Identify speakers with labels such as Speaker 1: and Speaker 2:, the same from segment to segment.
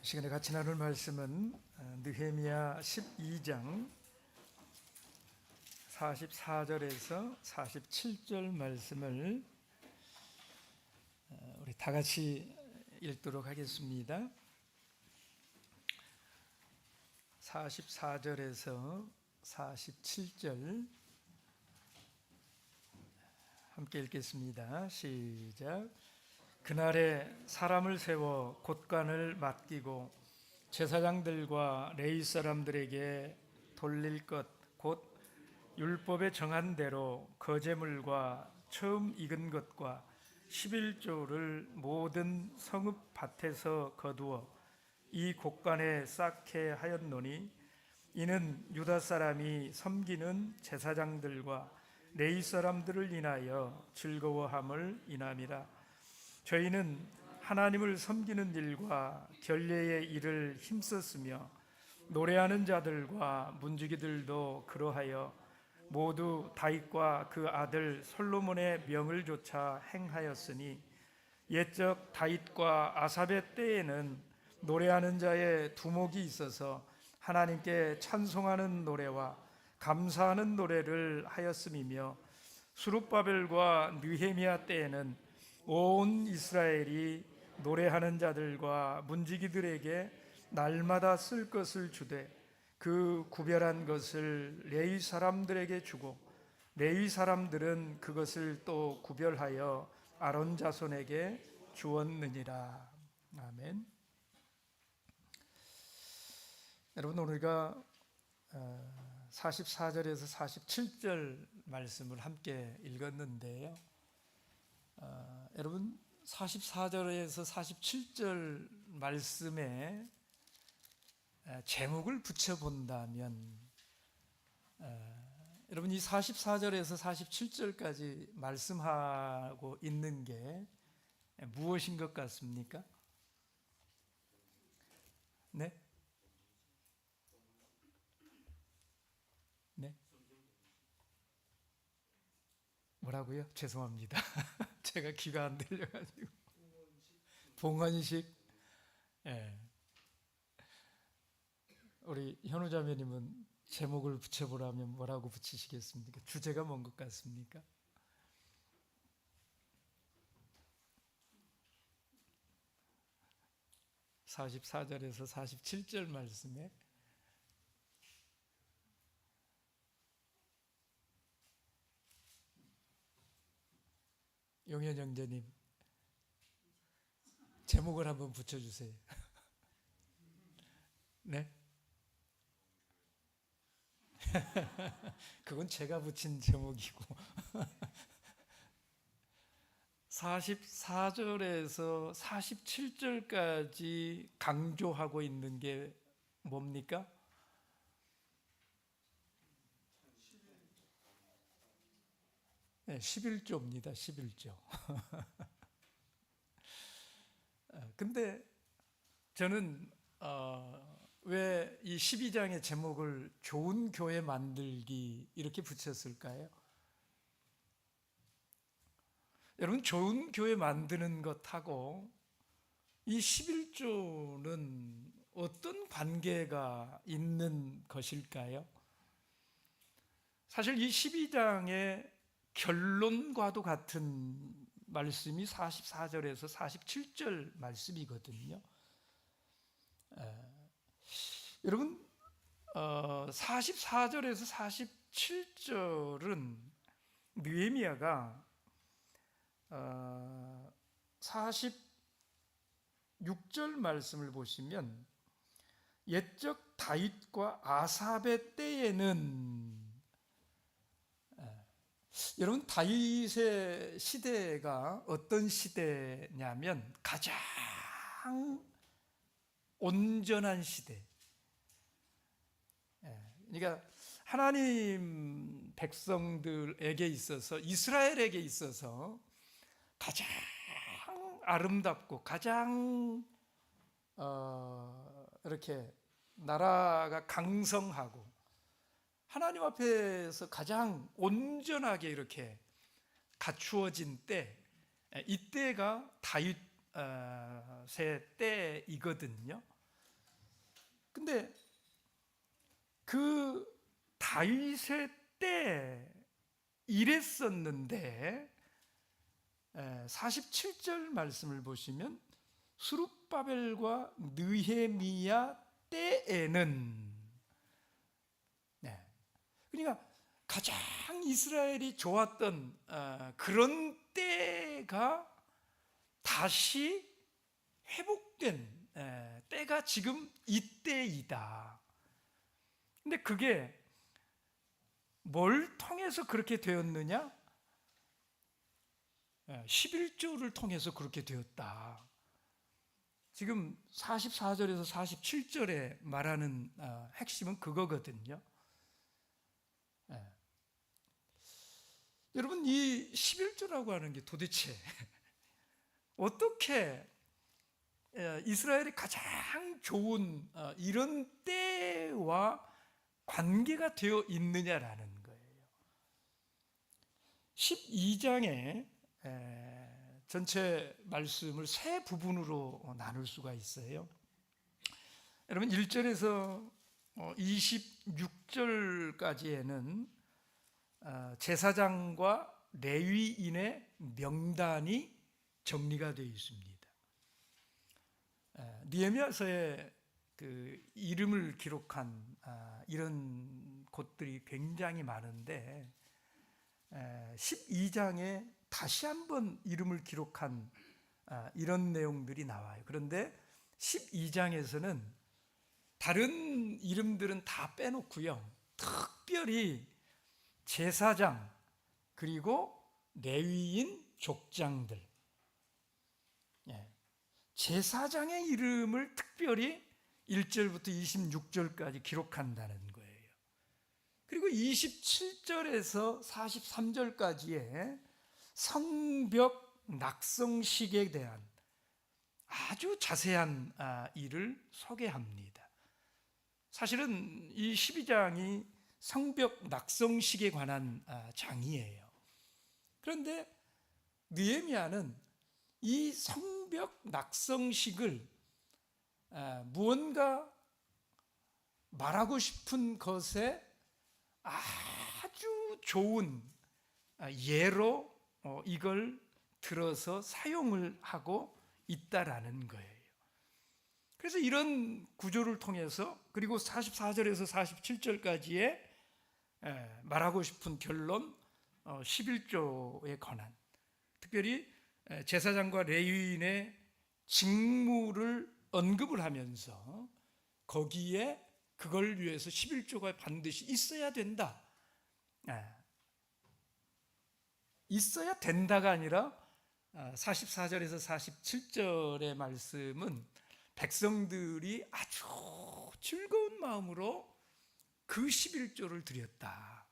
Speaker 1: 시간에 같이 나눌 말씀은 느헤미야 12장 44절에서 47절 말씀을 우리 다 같이 읽도록 하겠습니다. 44절에서 47절 함께 읽겠습니다. 시작. 그날에 사람을 세워 곳간을 맡기고 제사장들과 레위 사람들에게 돌릴 것 곧 율법에 정한 대로 거제물과 처음 익은 것과 11조를 모든 성읍 밭에서 거두어 이 곳간에 쌓게 하였노니 이는 유다 사람이 섬기는 제사장들과 레위 사람들을 인하여 즐거워함을 인함이라. 저희는 하나님을 섬기는 일과 결례의 일을 힘썼으며 노래하는 자들과 문지기들도 그러하여 모두 다윗과 그 아들 솔로몬의 명을 조차 행하였으니 옛적 다윗과 아삽의 때에는 노래하는 자의 두목이 있어서 하나님께 찬송하는 노래와 감사하는 노래를 하였음이며 수룹바벨과 느헤미야 때에는 온 이스라엘이 노래하는 자들과 문지기들에게 날마다 쓸 것을 주되 그 구별한 것을 레위 사람들에게 주고 레위 사람들은 그것을 또 구별하여 아론 자손에게 주었느니라. 아멘. 여러분, 우리가 44절에서 47절 말씀을 함께 읽었는데요. 여러분, 44절에서 47절 말씀에 제목을 붙여본다면 여러분, 이 44절에서 47절까지 말씀하고 있는 게 무엇인 것 같습니까? 네? 네? 뭐라고요? 죄송합니다. 제가 귀가 안 들려가지고. 봉헌식. 예. 우리 현우 자매님은 제목을 붙여보라면 뭐라고 붙이시겠습니까? 주제가 뭔 것 같습니까? (44절에서 47절) 말씀에 용현 형제님, 제목을 한번 붙여주세요. 네? 그건 제가 붙인 제목이고 44절에서 47절까지 강조하고 있는 게 뭡니까? 네, 11조입니다. 11조. 근데 저는 왜 이 12장의 제목을 좋은 교회 만들기 이렇게 붙였을까요? 여러분, 좋은 교회 만드는 것하고 이 11조는 어떤 관계가 있는 것일까요? 사실 이 12장의 결론과도 같은 말씀이 44절에서 47절 말씀이거든요. 여러분, 44절에서 47절은 느헤미야가 46절 말씀을 보시면 옛적 다윗과 아삽의 때에는, 여러분, 다윗의 시대가 어떤 시대냐면 가장 온전한 시대. 그러니까 하나님 백성들에게 있어서, 이스라엘에게 있어서 가장 아름답고 가장 이렇게 나라가 강성하고 하나님 앞에서 가장 온전하게 이렇게 갖추어진 때, 이때가 다윗의 때이거든요. 근데 그 다윗의 때 이랬었는데 47절 말씀을 보시면 수룹바벨과 느헤미야 때에는, 그러니까 가장 이스라엘이 좋았던 그런 때가 다시 회복된 때가 지금 이때이다. 근데 그게 뭘 통해서 그렇게 되었느냐? 11조를 통해서 그렇게 되었다. 지금 44절에서 47절에 말하는 핵심은 그거거든요. 여러분, 이 11조라고 하는 게 도대체 어떻게 이스라엘이 가장 좋은 이런 때와 관계가 되어 있느냐라는 거예요. 12장에 전체 말씀을 세 부분으로 나눌 수가 있어요. 여러분, 1절에서 26절까지에는 제사장과 레위인의 명단이 정리가 되어 있습니다. 느헤미야서에 그 이름을 기록한 이런 곳들이 굉장히 많은데 12장에 다시 한번 이름을 기록한 이런 내용들이 나와요. 그런데 12장에서는 다른 이름들은 다 빼놓고요, 특별히 제사장 그리고 레위인 족장들, 제사장의 이름을 특별히 1절부터 26절까지 기록한다는 거예요. 그리고 27절에서 43절까지의 성벽 낙성식에 대한 아주 자세한 일을 소개합니다. 사실은 이 12장이 성벽 낙성식에 관한 장이에요. 그런데 느헤미야는 이 성벽 낙성식을 무언가 말하고 싶은 것에 아주 좋은 예로 이걸 들어서 사용을 하고 있다라는 거예요. 그래서 이런 구조를 통해서, 그리고 44절에서 47절까지의 말하고 싶은 결론 11조에 관한, 특별히 제사장과 레위인의 직무를 언급을 하면서 거기에 그걸 위해서 11조가 반드시 있어야 된다. 있어야 된다가 아니라 44절에서 47절의 말씀은 백성들이 아주 즐거운 마음으로 그 11조를 드렸다.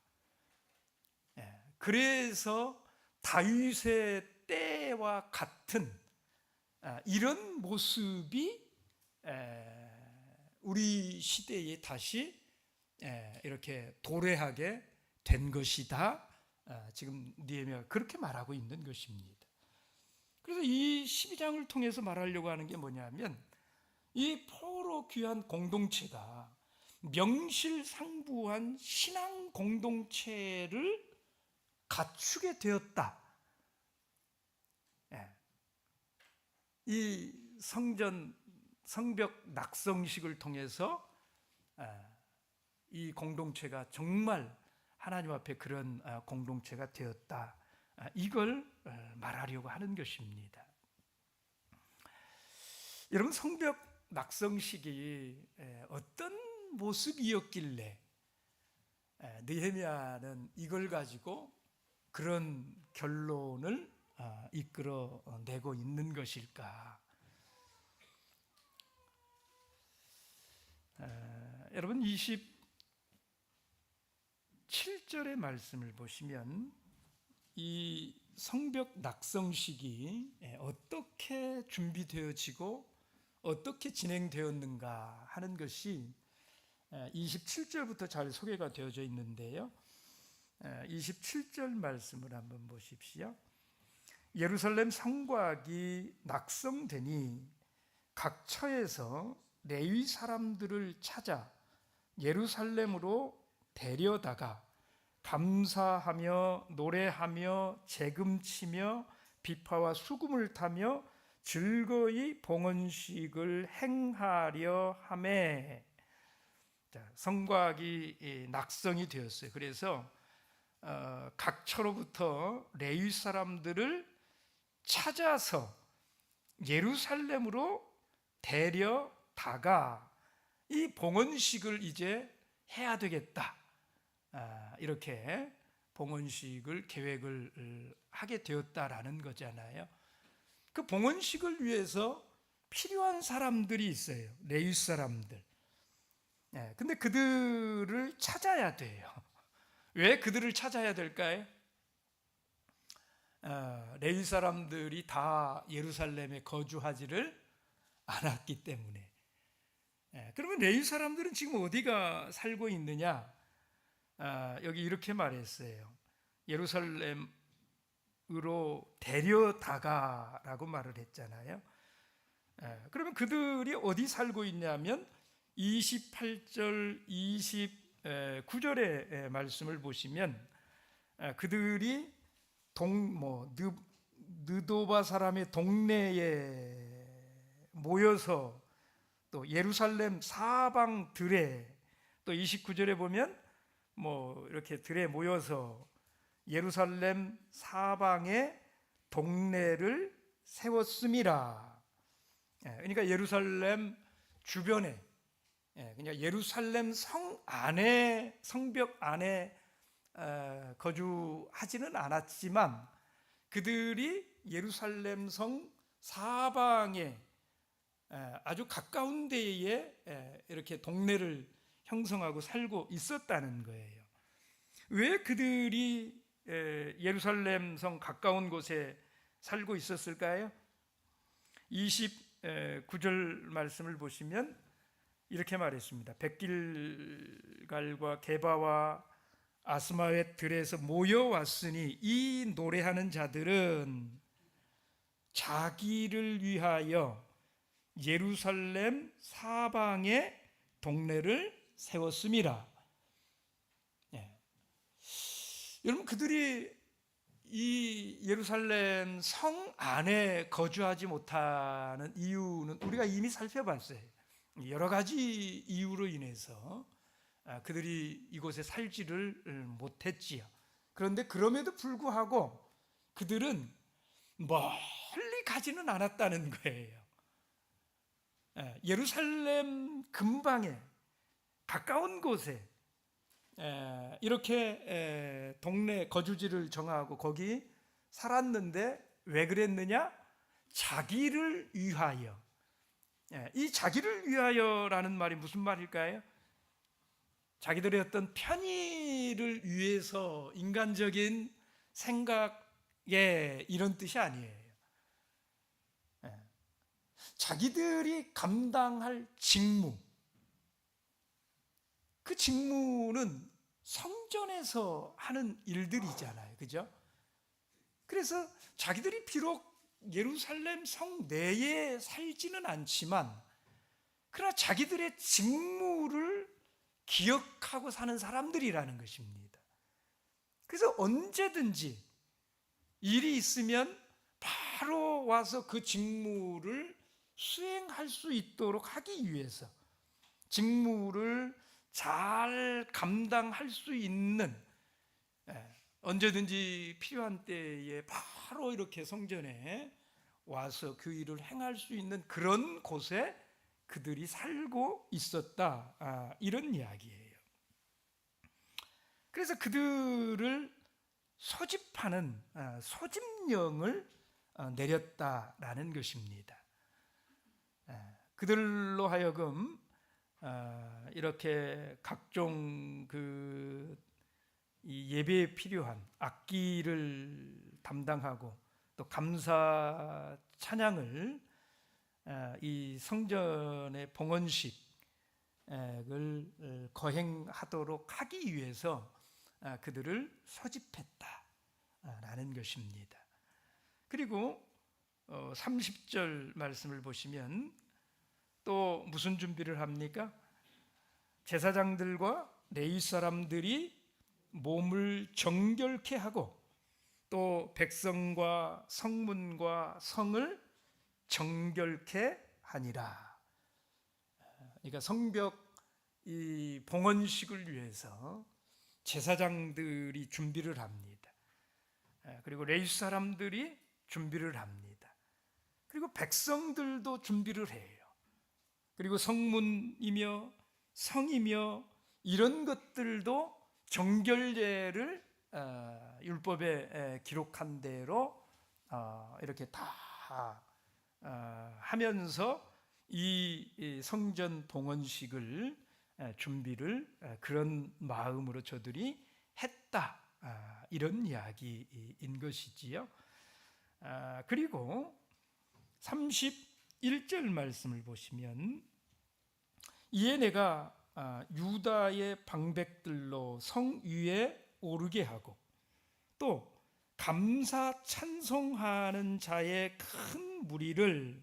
Speaker 1: 그래서 다윗의 때와 같은 이런 모습이 우리 시대에 다시 이렇게 도래하게 된 것이다. 지금 느헤미야가 그렇게 말하고 있는 것입니다. 그래서 이 12장을 통해서 말하려고 하는 게 뭐냐면, 이 포로 귀한 공동체가 명실상부한 신앙 공동체를 갖추게 되었다. 이 성벽 낙성식을 통해서 이 공동체가 정말 하나님 앞에 그런 공동체가 되었다. 이걸 말하려고 하는 것입니다. 여러분, 성벽 낙성식이 어떤 모습이었길래 느헤미야는 이걸 가지고 그런 결론을 이끌어내고 있는 것일까? 여러분, 27절의 말씀을 보시면 이 성벽 낙성식이 어떻게 준비되어지고 어떻게 진행되었는가 하는 것이 27절부터 잘 소개가 되어져 있는데요. 27절 말씀을 한번 보십시오. 예루살렘 성곽이 낙성되니 각 처에서 레위 사람들을 찾아 예루살렘으로 데려다가 감사하며 노래하며 재금치며 비파와 수금을 타며 즐거이 봉헌식을 행하려 하매. 성곽이 낙성이 되었어요. 그래서 각 처로부터 레위 사람들을 찾아서 예루살렘으로 데려다가 이 봉헌식을 이제 해야 되겠다, 이렇게 봉헌식을 계획을 하게 되었다라는 거잖아요. 그 봉헌식을 위해서 필요한 사람들이 있어요. 레위 사람들. 근데 그들을 찾아야 돼요. 왜 그들을 찾아야 될까요? 레위 사람들이 다 예루살렘에 거주하지를 않았기 때문에. 그러면 레위 사람들은 지금 어디가 살고 있느냐? 여기 이렇게 말했어요. 예루살렘으로 데려다가라고 말을 했잖아요. 그러면 그들이 어디 살고 있냐면 28절 29절의 말씀을 보시면 그들이 느도바 사람의 동네에 모여서 또 예루살렘 사방 들에, 또 29절에 보면 이렇게 들에 모여서 예루살렘 사방에 동네를 세웠음이라. 그러니까 예루살렘 주변에, 그냥 예루살렘 성 안에, 성벽 안에 거주하지는 않았지만 그들이 예루살렘 성 사방에 아주 가까운 데에 이렇게 동네를 형성하고 살고 있었다는 거예요. 왜 그들이 예루살렘 성 가까운 곳에 살고 있었을까요? 29절 말씀을 보시면 이렇게 말했습니다. 백길갈과 게바와 아스마웻 들에서 모여왔으니 이 노래하는 자들은 자기를 위하여 예루살렘 사방에 동네를 세웠음이라. 여러분, 그들이 이 예루살렘 성 안에 거주하지 못하는 이유는 우리가 이미 살펴봤어요. 여러 가지 이유로 인해서 그들이 이곳에 살지를 못했지요. 그런데 그럼에도 불구하고 그들은 멀리 가지는 않았다는 거예요. 예루살렘 근방에 가까운 곳에 이렇게 동네 거주지를 정하고 거기 살았는데 왜 그랬느냐? 자기를 위하여. 이 자기를 위하여라는 말이 무슨 말일까요? 자기들의 어떤 편의를 위해서, 인간적인 생각에 이런 뜻이 아니에요. 자기들이 감당할 직무, 그 직무는 성전에서 하는 일들이잖아요. 그죠? 그래서 자기들이 비록 예루살렘 성 내에 살지는 않지만 그러나 자기들의 직무를 기억하고 사는 사람들이라는 것입니다. 그래서 언제든지 일이 있으면 바로 와서 그 직무를 수행할 수 있도록 하기 위해서, 직무를 잘 감당할 수 있는, 언제든지 필요한 때에 바로 이렇게 성전에 와서 그 일을 행할 수 있는 그런 곳에 그들이 살고 있었다, 이런 이야기예요. 그래서 그들을 소집하는 소집령을 내렸다라는 것입니다. 그들로 하여금 이렇게 각종 이 예배에 필요한 악기를 담당하고 또 감사 찬양을 이 성전의 봉헌식을 거행하도록 하기 위해서 그들을 소집했다라는 것입니다. 그리고 30절 말씀을 보시면 또 무슨 준비를 합니까? 제사장들과 레위 사람들이 몸을 정결케 하고 또 백성과 성문과 성을 정결케 하니라. 그러니까 성벽 이 봉헌식을 위해서 제사장들이 준비를 합니다. 그리고 레위 사람들이 준비를 합니다. 그리고 백성들도 준비를 해요. 그리고 성문이며 성이며 이런 것들도 정결제를 율법에 기록한 대로 이렇게 다 하면서 이 성전 봉헌식을 준비를 그런 마음으로 저들이 했다, 이런 이야기인 것이지요. 그리고 31절 말씀을 보시면 이에 내가 유다의 방백들로 성 위에 오르게 하고 또 감사 찬송하는 자의 큰 무리를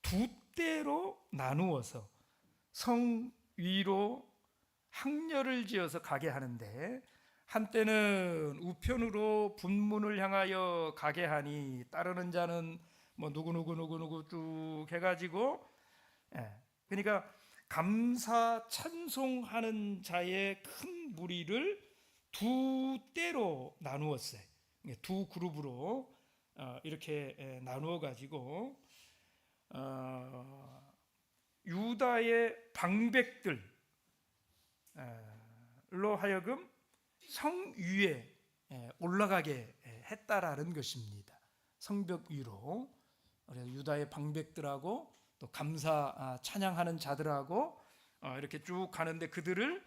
Speaker 1: 두 때로 나누어서 성 위로 항렬을 지어서 가게 하는데, 한때는 우편으로 분문을 향하여 가게 하니 따르는 자는 뭐 누구 쭉 해가지고, 그러니까 감사 찬송하는 자의 큰 무리를 두 때로 나누었어요. 두 그룹으로 이렇게 나누어 가지고 유다의 방백들로 하여금 성 위에 올라가게 했다라는 것입니다. 성벽 위로. 그래서 유다의 방백들하고 또 감사 찬양하는 자들하고 이렇게 쭉 가는데, 그들을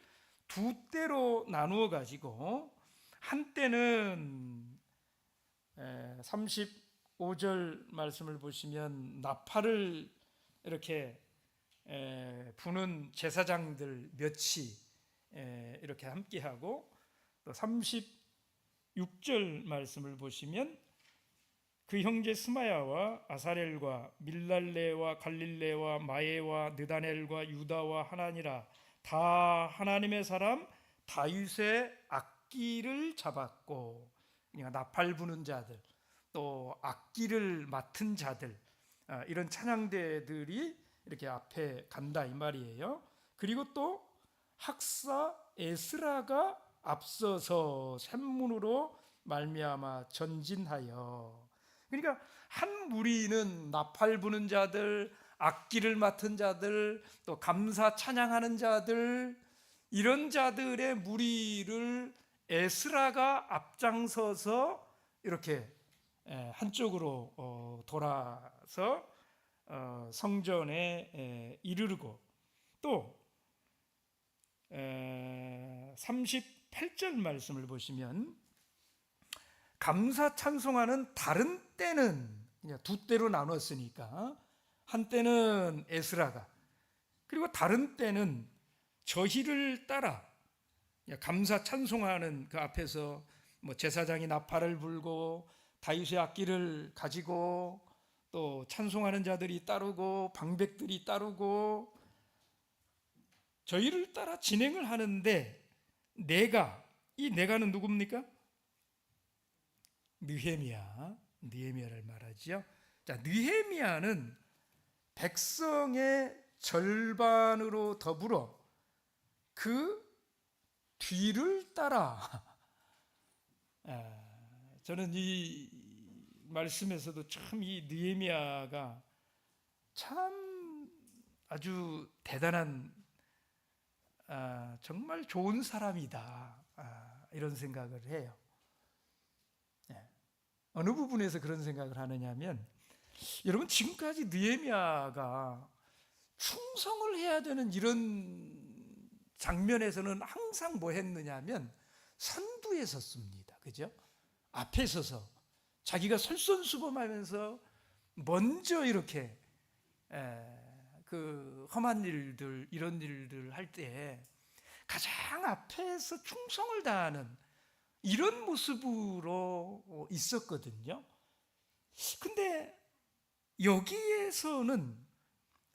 Speaker 1: 두 때로 나누어 가지고 한때는 35절 말씀을 보시면 나팔을 이렇게 부는 제사장들 몇이 이렇게 함께하고, 또 36절 말씀을 보시면 그 형제 스마야와 아사렐과 밀랄레와 갈릴레와 마에와 느다넬과 유다와 하나니라 다 하나님의 사람 다윗의 악기를 잡았고, 그러니까 나팔 부는 자들 또 악기를 맡은 자들, 이런 찬양대들이 이렇게 앞에 간다 이 말이에요. 그리고 또 학사 에스라가 앞서서 샘문으로 말미암아 전진하여, 그러니까 한 무리는 나팔 부는 자들, 악기를 맡은 자들, 또 감사 찬양하는 자들, 이런 자들의 무리를 에스라가 앞장서서 이렇게 한쪽으로 돌아서 성전에 이르르고, 또 38절 말씀을 보시면 감사 찬송하는 다른 때는 두 때로 나눴으니까 한때는 에스라가, 그리고 다른 때는 저희를 따라 감사 찬송하는 그 앞에서 뭐 제사장이 나팔을 불고 다윗의 악기를 가지고 또 찬송하는 자들이 따르고 방백들이 따르고 저희를 따라 진행을 하는데, 이 내가는 누굽니까? 느헤미야를 말하지요. 자, 느헤미야는 백성의 절반으로 더불어 그 뒤를 따라, 저는 이 말씀에서도 참 이 느헤미야가 참 아주 대단한, 정말 좋은 사람이다, 이런 생각을 해요. 어느 부분에서 그런 생각을 하느냐면, 여러분 지금까지 느헤미야가 충성을 해야 되는 이런 장면에서는 항상 뭐 했느냐면 선두에 섰습니다. 그죠? 앞에 서서 자기가 솔선수범하면서 먼저 이렇게 그 험한 일들, 이런 일들 할 때 가장 앞에서 충성을 다하는 이런 모습으로 있었거든요. 근데 여기에서는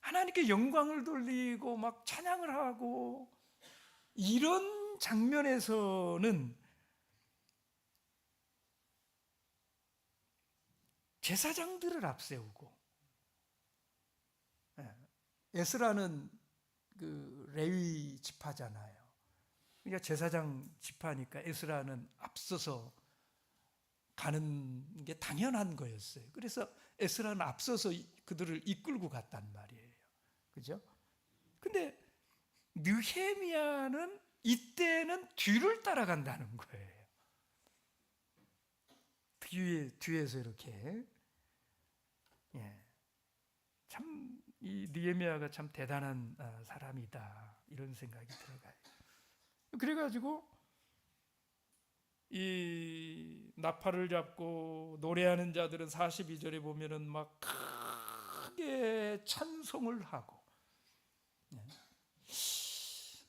Speaker 1: 하나님께 영광을 돌리고 막 찬양을 하고, 이런 장면에서는 제사장들을 앞세우고, 에스라는 그 레위 지파잖아요. 그러니까 제사장 지파니까 에스라는 앞서서 가는 게 당연한 거였어요. 그래서 에스라는 앞서서 그들을 이끌고 갔단 말이에요. 그죠? 근데 느헤미야는 이때는 뒤를 따라간다는 거예요. 뒤에서 이렇게. 참 이 느헤미야가 참 대단한 사람이다, 이런 생각이 들어가요. 그래가지고 이 나팔을 잡고 노래하는 자들은 42절에 보면은 막 크게 찬송을 하고.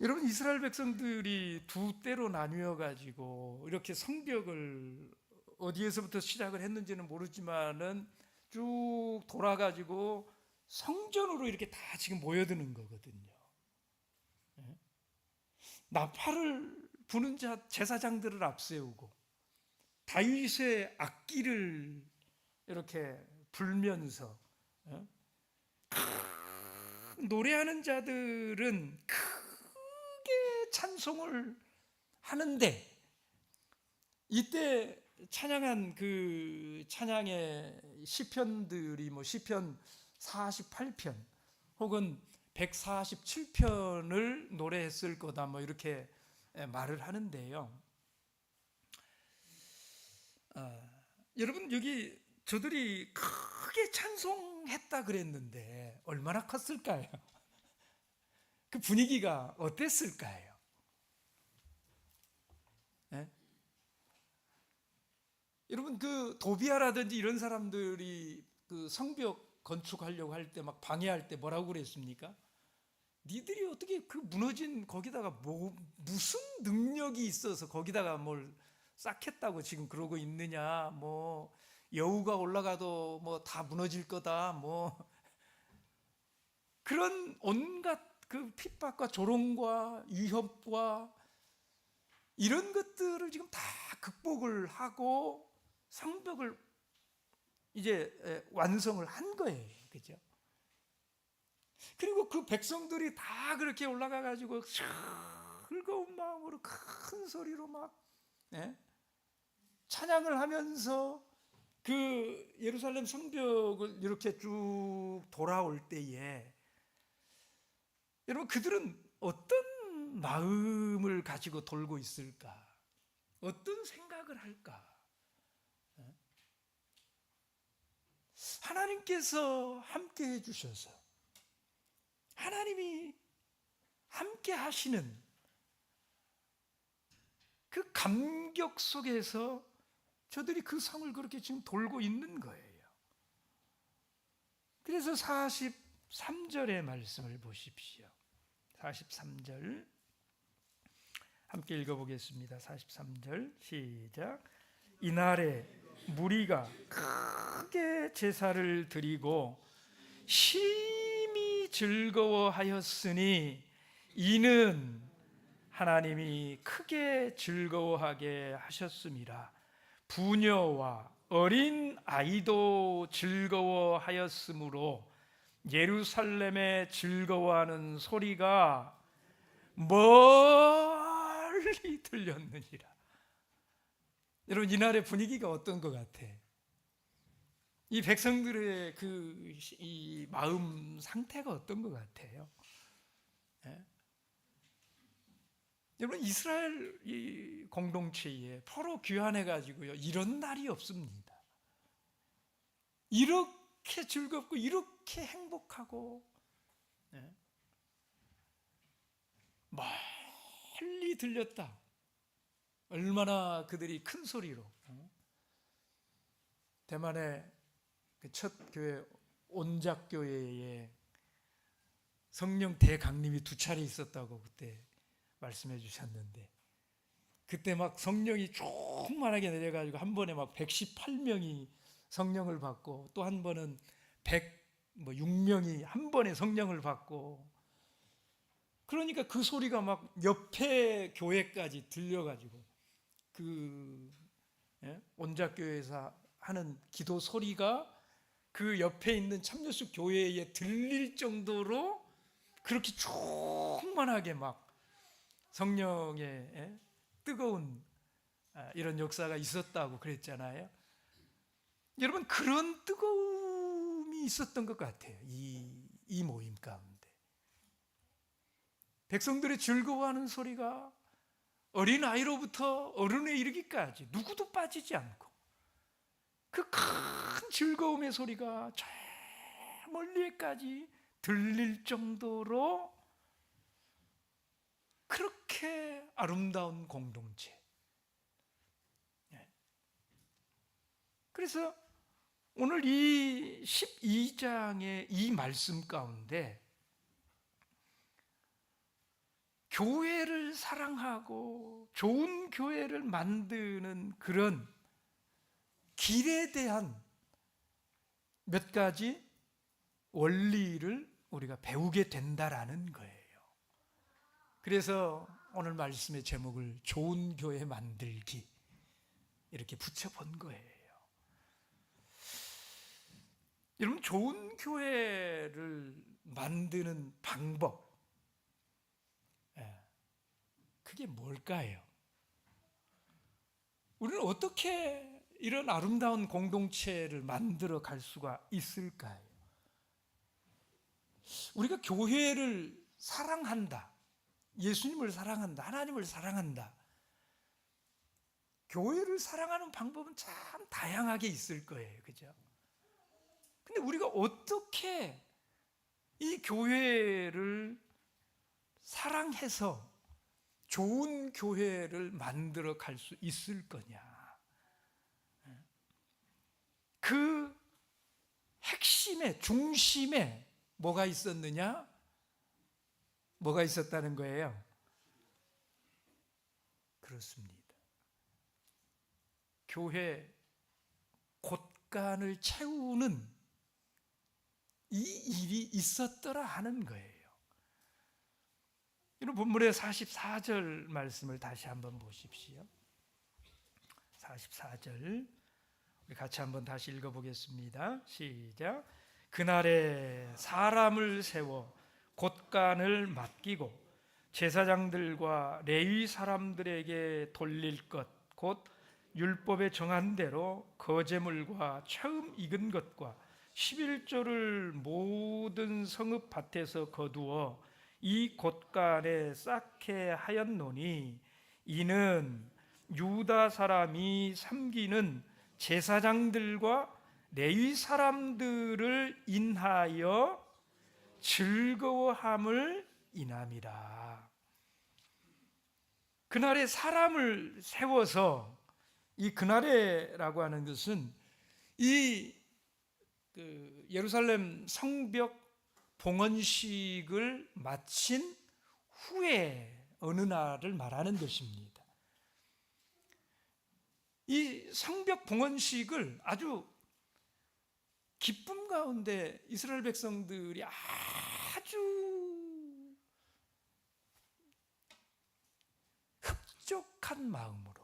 Speaker 1: 여러분, 이스라엘 백성들이 두 때로 나뉘어 가지고 이렇게 성벽을 어디에서부터 시작을 했는지는 모르지만은 쭉 돌아가지고 성전으로 이렇게 다 지금 모여드는 거거든요. 나팔을 부는 자 제사장들을 앞세우고 다윗의 악기를 이렇게 불면서 노래하는 자들은 크게 찬송을 하는데, 이때 찬양한 그 찬양의 시편들이 뭐 시편 48편 혹은 147편을 노래했을 거다, 뭐 이렇게 말을 하는데요. 여러분, 여기 저들이 크게 찬송했다 그랬는데 얼마나 컸을까요? 그 분위기가 어땠을까요? 네? 여러분, 그 도비아라든지 이런 사람들이 그 성벽 건축하려고 할 때 막 방해할 때 뭐라고 그랬습니까? 니들이 어떻게 그 무너진 거기다가 무슨 능력이 있어서 거기다가 뭘 쌓겠다고 지금 그러고 있느냐, 뭐 여우가 올라가도 뭐 다 무너질 거다, 뭐 그런 온갖 그 핍박과 조롱과 위협과 이런 것들을 지금 다 극복을 하고 성벽을 이제 완성을 한 거예요. 그죠? 그리고 그 백성들이 다 그렇게 올라가 가지고 즐거운 마음으로 큰 소리로 막 찬양을 하면서 그 예루살렘 성벽을 이렇게 쭉 돌아올 때에, 여러분, 그들은 어떤 마음을 가지고 돌고 있을까? 어떤 생각을 할까? 하나님께서 함께 해주셔서 하나님이 함께 하시는 그 감격 속에서 저들이 그 성을 그렇게 지금 돌고 있는 거예요. 그래서 43절의 말씀을 보십시오. 43절 함께 읽어보겠습니다. 43절 시작. 이날에 무리가 크게 제사를 드리고 심히 즐거워하였으니 이는 하나님이 크게 즐거워하게 하셨음이라. 부녀와 어린 아이도 즐거워하였으므로 예루살렘에 즐거워하는 소리가 멀리 들렸느니라. 여러분, 이날의 분위기가 어떤 것 같아? 이 백성들의 이 마음 상태가 어떤 것 같아요? 여러분, 이스라엘 이 공동체에 포로 귀환해 가지고요, 이런 날이 없습니다. 이렇게 즐겁고 이렇게 행복하고 멀리 들렸다. 얼마나 그들이 큰 소리로. 대만의 그 첫 교회 온작교회에 성령 대강림이 2차례 있었다고 그때 말씀해 주셨는데, 그때 막 성령이 충만하게 내려가지고 한 번에 막 118명이 성령을 받고, 또 한 번은 뭐 6명이 한 번에 성령을 받고, 그러니까 그 소리가 막 옆에 교회까지 들려가지고 그 온작교회에서 하는 기도 소리가 그 옆에 있는 참여수 교회에 들릴 정도로 그렇게 충만하게 막 성령의 뜨거운 이런 역사가 있었다고 그랬잖아요. 여러분, 그런 뜨거움이 있었던 것 같아요. 이 모임 가운데 백성들이 즐거워하는 소리가 어린아이로부터 어른에 이르기까지 누구도 빠지지 않고 그 큰 즐거움의 소리가 저 멀리까지 들릴 정도로 그렇게 아름다운 공동체. 그래서 오늘 이 12장의 이 말씀 가운데 교회를 사랑하고 좋은 교회를 만드는 그런 길에 대한 몇 가지 원리를 우리가 배우게 된다라는 거예요. 그래서 오늘 말씀의 제목을 좋은 교회 만들기 이렇게 붙여본 거예요. 여러분, 좋은 교회를 만드는 방법, 그게 뭘까요? 우리는 어떻게 이런 아름다운 공동체를 만들어 갈 수가 있을까요? 우리가 교회를 사랑한다, 예수님을 사랑한다, 하나님을 사랑한다. 교회를 사랑하는 방법은 참 다양하게 있을 거예요. 그죠? 근데 우리가 어떻게 이 교회를 사랑해서 좋은 교회를 만들어 갈 수 있을 거냐? 그 핵심에, 중심에 뭐가 있었느냐? 뭐가 있었다는 거예요? 그렇습니다. 교회 곳간을 채우는 이 일이 있었더라 하는 거예요. 이런 본문의 44절 말씀을 다시 한번 보십시오. 44절 우리 같이 한번 다시 읽어보겠습니다. 시작. 그날에 사람을 세워 곳간을 맡기고 제사장들과 레위 사람들에게 돌릴 것 곧 율법에 정한 대로 거제물과 처음 익은 것과 11조를 모든 성읍 밭에서 거두어 이 곳간에 쌓게 하였노니 이는 유다 사람이 섬기는 제사장들과 레위 사람들을 인하여 즐거워함을 인함이라. 그날에 사람을 세워서, 이 그날에라고 하는 것은 이 예루살렘 성벽 봉헌식을 마친 후에 어느 날을 말하는 것입니다. 이 성벽 봉헌식을 아주 기쁨 가운데 이스라엘 백성들이 아주 흡족한 마음으로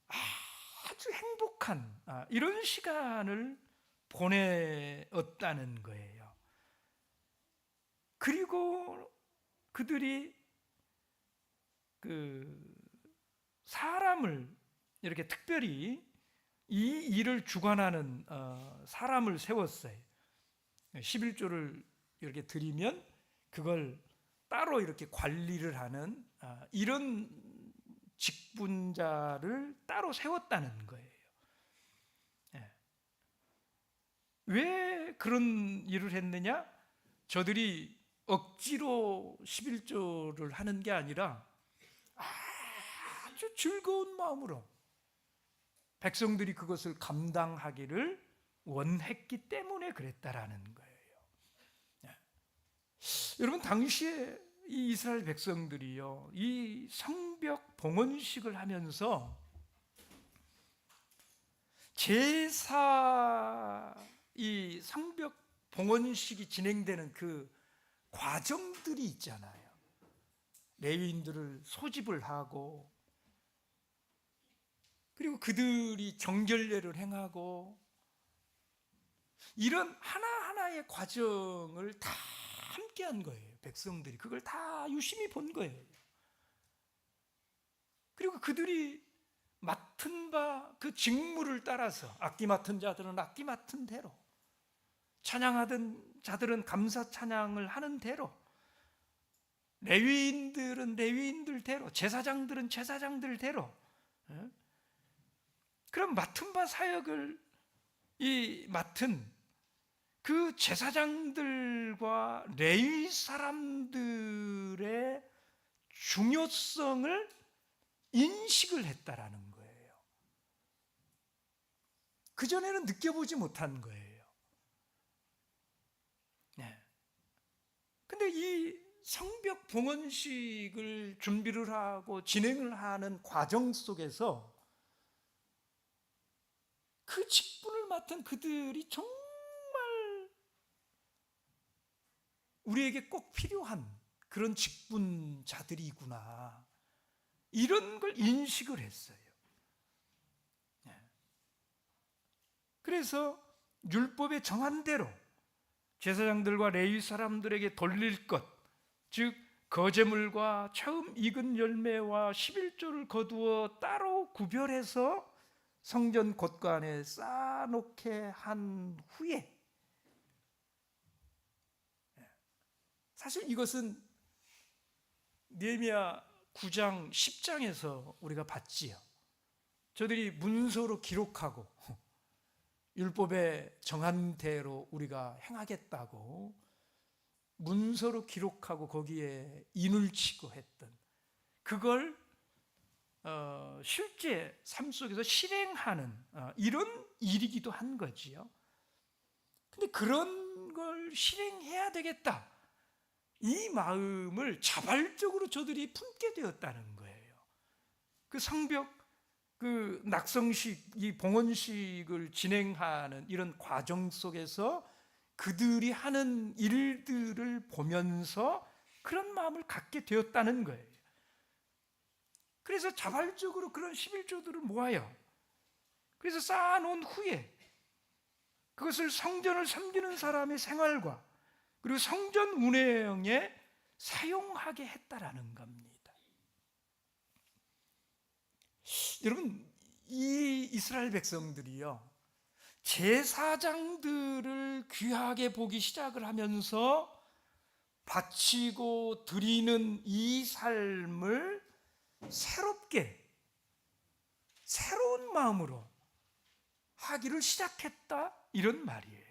Speaker 1: 아주 행복한 이런 시간을 보내었다는 거예요. 그리고 그들이 사람을 이렇게 특별히 이 일을 주관하는 사람을 세웠어요. 11조를 이렇게 드리면 그걸 따로 이렇게 관리를 하는 이런 직분자를 따로 세웠다는 거예요. 왜 그런 일을 했느냐? 저들이 억지로 11조를 하는 게 아니라 아주 즐거운 마음으로 백성들이 그것을 감당하기를 원했기 때문에 그랬다라는 거예요. 여러분, 당시에 이 이스라엘 백성들이요, 이 성벽 봉헌식을 하면서 제사 이 성벽 봉헌식이 진행되는 그 과정들이 있잖아요. 레위인들을 소집을 하고, 그리고 그들이 정결례를 행하고, 이런 하나하나의 과정을 다 함께 한 거예요. 백성들이 그걸 다 유심히 본 거예요. 그리고 그들이 맡은 바 그 직무를 따라서 악기 맡은 자들은 악기 맡은 대로, 찬양하던 자들은 감사 찬양을 하는 대로, 레위인들은 레위인들대로, 제사장들은 제사장들대로, 그럼 맡은 바 사역을 맡은 그 제사장들과 레위 사람들의 중요성을 인식을 했다라는 거예요. 그전에는 느껴보지 못한 거예요. 네. 근데 이 성벽 봉헌식을 준비를 하고 진행을 하는 과정 속에서 그 직분을 맡은 그들이 정말 우리에게 꼭 필요한 그런 직분자들이구나, 이런 걸 인식을 했어요. 그래서 율법에 정한 대로 제사장들과 레위 사람들에게 돌릴 것, 즉 거제물과 처음 익은 열매와 11조를 거두어 따로 구별해서 성전 곳간에 쌓아놓게 한 후에, 사실 이것은 느헤미야 9장 10장에서 우리가 봤지요. 저들이 문서로 기록하고 율법에 정한 대로 우리가 행하겠다고 문서로 기록하고 거기에 인을 치고 했던 그걸 실제 삶 속에서 실행하는 이런 일이기도 한 거지요. 근데 그런 걸 실행해야 되겠다, 이 마음을 자발적으로 저들이 품게 되었다는 거예요. 그 성벽 그 낙성식, 이 봉헌식을 진행하는 이런 과정 속에서 그들이 하는 일들을 보면서 그런 마음을 갖게 되었다는 거예요. 그래서 자발적으로 그런 11조들을 모아요. 그래서 쌓아놓은 후에 그것을 성전을 섬기는 사람의 생활과 그리고 성전 운영에 사용하게 했다라는 겁니다. 여러분, 이 이스라엘 백성들이요, 제사장들을 귀하게 보기 시작을 하면서 바치고 드리는 이 삶을 새롭게, 새로운 마음으로 하기를 시작했다, 이런 말이에요.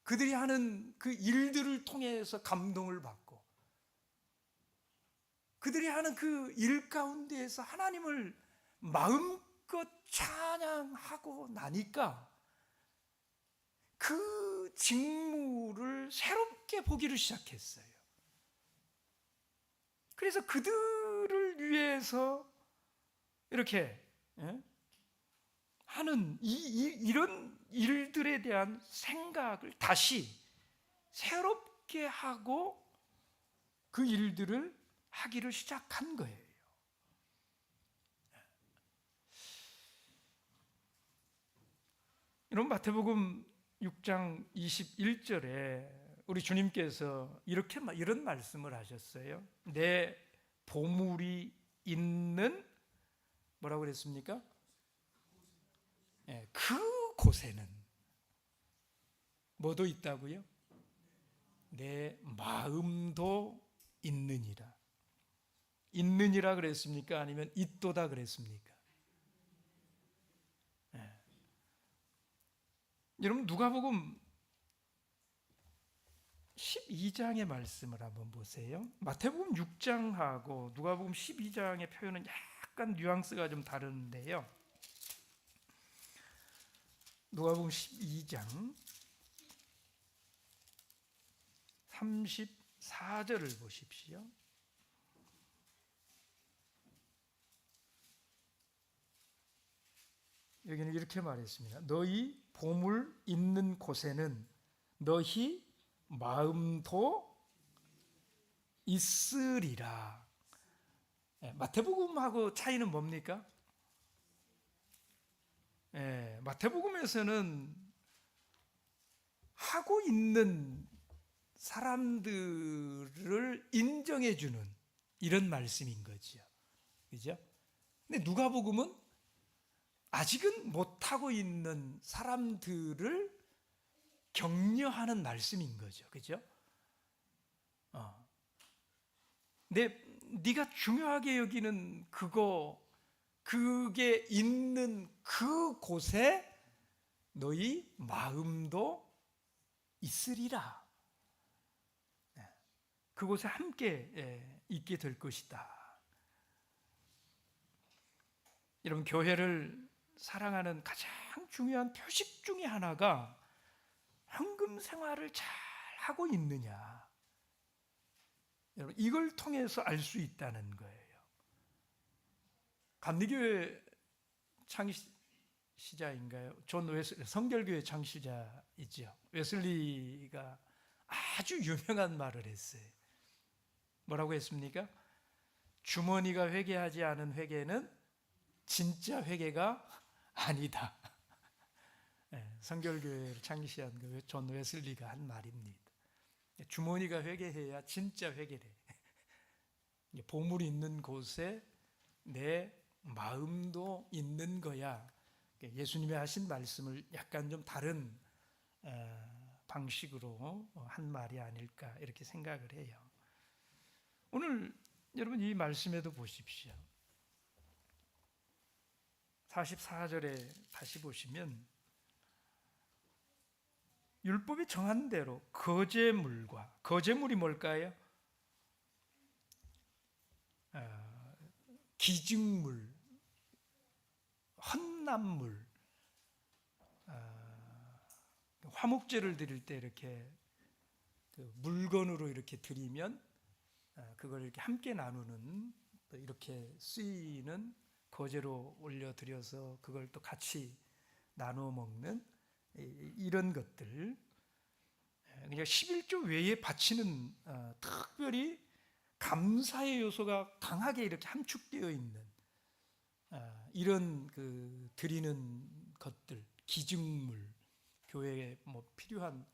Speaker 1: 그들이 하는 그 일들을 통해서 감동을 받고, 그들이 하는 그 일 가운데에서 하나님을 마음껏 찬양하고 나니까 그 직무를 새롭게 보기를 시작했어요. 그래서 그들을 위해서 이렇게 하는 이런 일들에 대한 생각을 다시 새롭게 하고 그 일들을 하기를 시작한 거예요. 여러분, 마태복음 6장 21절에 우리 주님께서 이런 말씀을 하셨어요. 내 보물이 있는 뭐라고 그랬습니까? 그 곳에는 뭐도 있다고요? 내 마음도 있느니라. 있느니라 그랬습니까? 아니면 있도다 그랬습니까? 여러분, 누가복음 12장의 말씀을 한번 보세요. 마태복음 6장하고 누가복음 12장의 표현은 약간 뉘앙스가 좀 다른데요. 누가복음 12장 34절을 보십시오. 여기는 이렇게 말했습니다. 너희 보물 있는 곳에는 너희 마음도 있으리라. 마태복음하고 차이는 뭡니까? 마태복음에서는 하고 있는 사람들을 인정해 주는 이런 말씀인 거죠. 그죠? 근데 누가복음은 아직은 못하고 있는 사람들을 격려하는 말씀인 거죠. 그죠? 네가 중요하게 여기는 그게 있는 그곳에 너희 마음도 있으리라. 그곳에 함께 있게 될 것이다. 여러분, 교회를 사랑하는 가장 중요한 표식 중에 하나가 헌금 생활을 잘 하고 있느냐. 여러분, 이걸 통해서 알 수 있다는 거예요. 감리교회 창시자인가요? 존 웨슬리, 성결교회 창시자이죠. 웨슬리가 아주 유명한 말을 했어요. 뭐라고 했습니까? 주머니가 회개하지 않은 회개는 진짜 회개가 아니다. 성결교회를 창시한 존 웨슬리가 한 말입니다. 주머니가 회개해야 진짜 회개래. 보물이 있는 곳에 내 마음도 있는 거야. 예수님이 하신 말씀을 약간 좀 다른 방식으로 한 말이 아닐까 이렇게 생각을 해요. 오늘 여러분 이 말씀에도 보십시오. 44절에 다시 보시면 율법이 정한 대로 거제물이 뭘까요? 기증물, 헌납물, 화목제를 드릴 때 이렇게 물건으로 이렇게 드리면 그걸 이렇게 함께 나누는, 또 이렇게 쓰이는 거제로 올려드려서 그걸 또 같이 나누어 먹는 이런 것들, 그냥 11조 외에 바치는 특별히 감사의 요소가 강하게 이렇게 함축되어 있는 이런 드리는 것들, 기증물, 교회에 필요한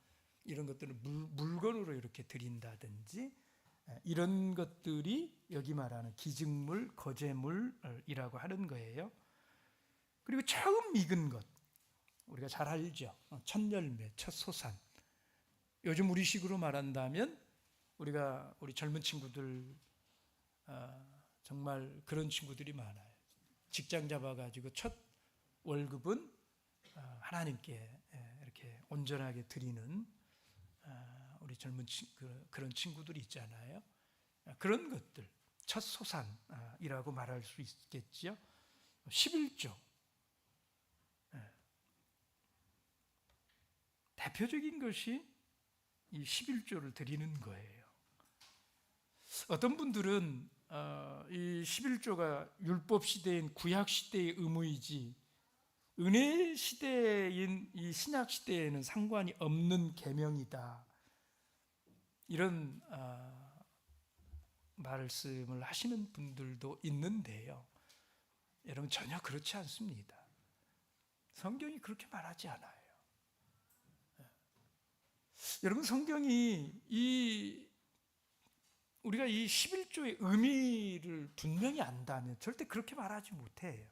Speaker 1: 이런 것들을 물건으로 이렇게 드린다든지, 이런 것들이 여기 말하는 기증물, 거제물이라고 하는 거예요. 그리고 처음 익은 것, 우리가 잘 알죠. 첫 열매, 첫 소산. 요즘 우리식으로 말한다면 우리 젊은 친구들 정말 그런 친구들이 많아요. 직장 잡아가지고 첫 월급은 하나님께 이렇게 온전하게 드리는 우리 젊은 그런 친구들이 있잖아요. 그런 것들, 첫 소산이라고 말할 수 있겠죠. 11조. 대표적인 것이 이 11조를 드리는 거예요. 어떤 분들은 이 11조가 율법 시대인 구약 시대의 의무이지 은혜 시대인 이 신약 시대에는 상관이 없는 계명이다, 이런 말씀을 하시는 분들도 있는데요. 여러분, 전혀 그렇지 않습니다. 성경이 그렇게 말하지 않아요. 여러분, 성경이 우리가 이 11조의 의미를 분명히 안다면 절대 그렇게 말하지 못해요.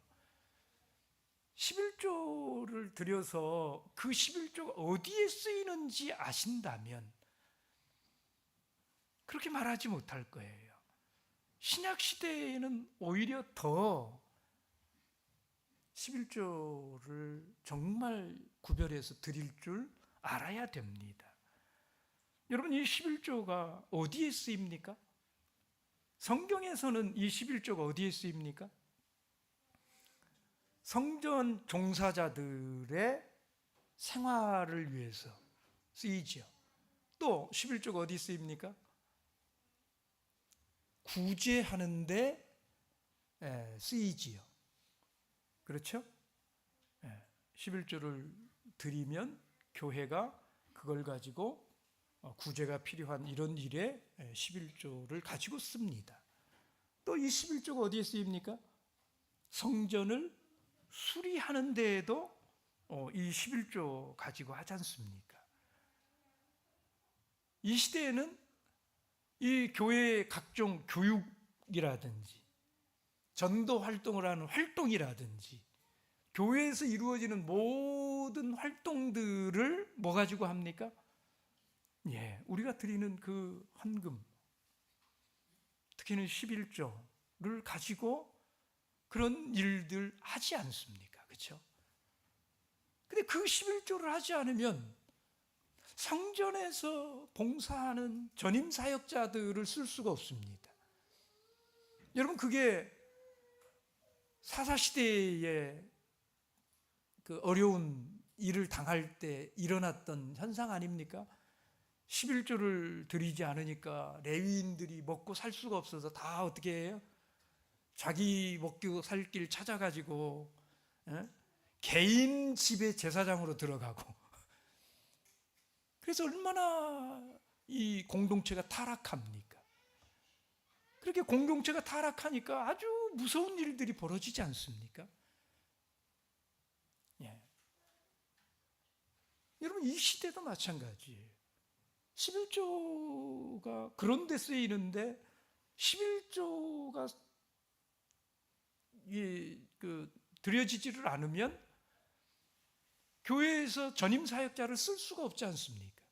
Speaker 1: 11조를 들여서 그 11조가 어디에 쓰이는지 아신다면 그렇게 말하지 못할 거예요. 신약 시대에는 오히려 더 11조를 정말 구별해서 드릴 줄 알아야 됩니다. 여러분, 이 11조가 어디에 쓰입니까? 성경에서는 이 11조가 어디에 쓰입니까? 성전 종사자들의 생활을 위해서 쓰이죠. 또 11조가 어디 쓰입니까? 구제하는데 쓰이지요. 그렇죠? 11조를 드리면 교회가 그걸 가지고 구제가 필요한 이런 일에 11조를 가지고 씁니다. 또 이 11조가 어디에 쓰입니까? 성전을 수리하는 데에도 이 11조 가지고 하지 않습니까? 이 시대에는 이 교회의 각종 교육이라든지 전도 활동을 하는 활동이라든지 교회에서 이루어지는 모든 활동들을 뭐 가지고 합니까? 우리가 드리는 그 헌금, 특히는 11조를 가지고 그런 일들 하지 않습니까? 그렇죠? 근데 그 11조를 하지 않으면 성전에서 봉사하는 전임 사역자들을 쓸 수가 없습니다. 여러분, 그게 사사시대에 그 어려운 일을 당할 때 일어났던 현상 아닙니까? 11조를 드리지 않으니까 레위인들이 먹고 살 수가 없어서 다 어떻게 해요? 자기 먹고 살 길 찾아가지고 개인 집의 제사장으로 들어가고, 그래서 얼마나 이 공동체가 타락합니까? 그렇게 공동체가 타락하니까 아주 무서운 일들이 벌어지지 않습니까? 여러분, 이 시대도 마찬가지예요. 11조가 그런 데 쓰이는데 11조가 드려지지를 않으면 교회에서 전임 사역자를 쓸 수가 없지 않습니까?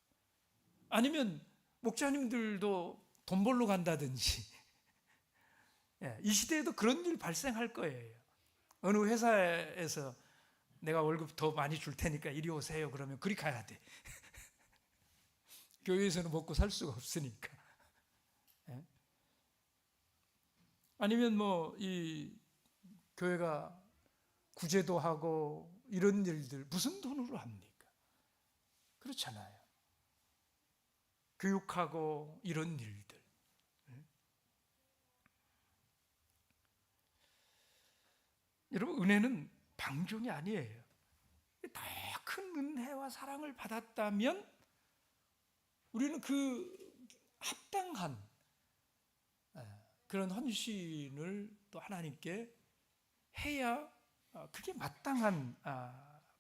Speaker 1: 아니면 목자님들도 돈 벌러 간다든지 이 시대에도 그런 일 발생할 거예요. 어느 회사에서 내가 월급 더 많이 줄 테니까 이리 오세요 그러면 그리 가야 돼. 교회에서는 먹고 살 수가 없으니까. 아니면 이 교회가 구제도 하고 이런 일들 무슨 돈으로 합니까? 그렇잖아요. 교육하고 이런 일들. 여러분, 은혜는 방종이 아니에요. 더 큰 은혜와 사랑을 받았다면 우리는 그 합당한 그런 헌신을 또 하나님께 해야 그게 마땅한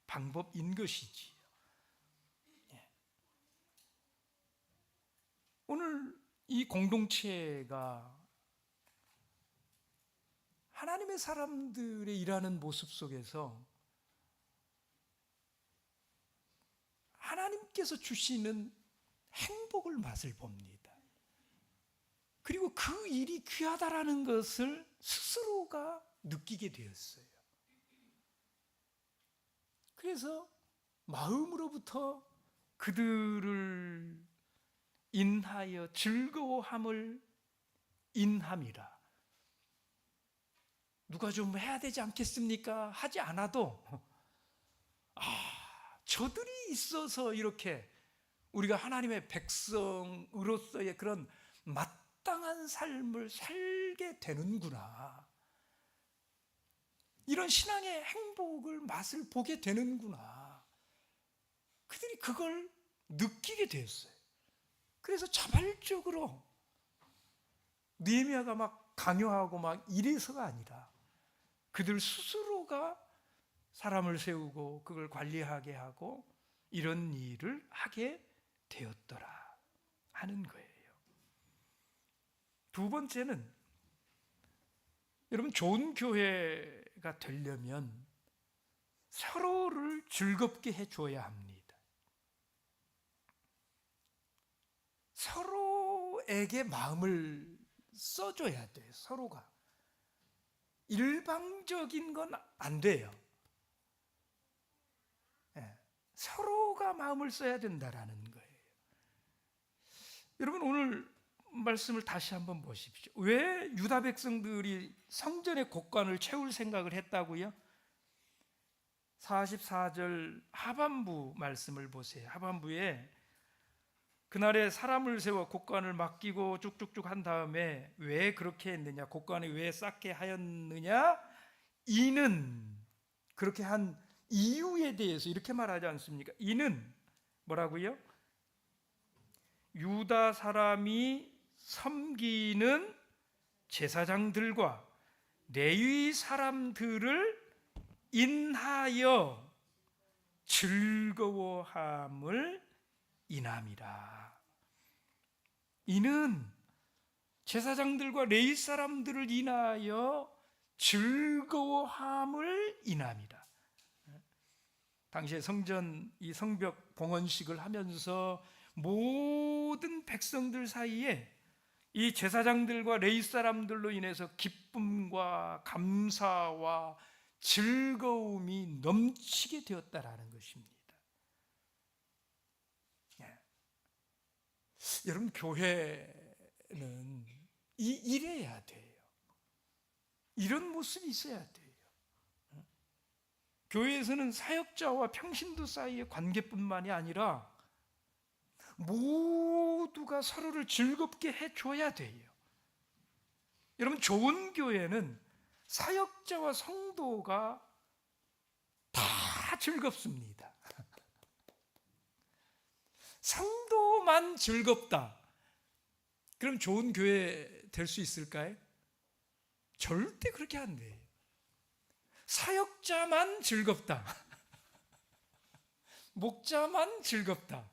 Speaker 1: 방법인 것이지. 오늘 이 공동체가 하나님의 사람들의 일하는 모습 속에서 하나님께서 주시는 행복을 맛을 봅니다. 그리고 그 일이 귀하다라는 것을 스스로가 느끼게 되었어요. 그래서 마음으로부터 그들을 인하여 즐거워함을 인함이라. 누가 좀 해야 되지 않겠습니까? 하지 않아도 저들이 있어서 이렇게 우리가 하나님의 백성으로서의 그런 마땅한 삶을 살게 되는구나. 이런 신앙의 행복을 맛을 보게 되는구나. 그들이 그걸 느끼게 되었어요. 그래서 자발적으로 느헤미야가 막 강요하고 막 이래서가 아니라 그들 스스로가 사람을 세우고 그걸 관리하게 하고 이런 일을 하게 되었더라 하는 거예요. 두 번째는, 여러분, 좋은 교회가 되려면 서로를 즐겁게 해줘야 합니다. 서로에게 마음을 써줘야 돼요. 서로가 일방적인 건 안 돼요. 서로가 마음을 써야 된다라는 거예요. 여러분, 오늘 말씀을 다시 한번 보십시오. 왜 유다 백성들이 성전의 곳간을 채울 생각을 했다고요? 44절 하반부 말씀을 보세요. 하반부에 그날에 사람을 세워 곳간을 맡기고 쭉쭉쭉 한 다음에 왜 그렇게 했느냐, 곳간을 왜 쌓게 하였느냐, 이는 그렇게 한 이유에 대해서 이렇게 말하지 않습니까? 이는 뭐라고요? 유다 사람이 섬기는 제사장들과 레위 사람들을 인하여 즐거워함을 인함이라. 이는 제사장들과 레위 사람들을 인하여 즐거워함을 인함이라. 당시에 성전 이 성벽 봉헌식을 하면서 모든 백성들 사이에 이 제사장들과 레위 사람들로 인해서 기쁨과 감사와 즐거움이 넘치게 되었다라는 것입니다. 여러분, 교회는 이래야 돼요. 이런 모습이 있어야 돼요. 교회에서는 사역자와 평신도 사이의 관계뿐만이 아니라 모두가 서로를 즐겁게 해줘야 돼요. 여러분, 좋은 교회는 사역자와 성도가 다 즐겁습니다. 성도만 즐겁다. 그럼 좋은 교회 될 수 있을까요? 절대 그렇게 안 돼요. 사역자만 즐겁다. 목자만 즐겁다.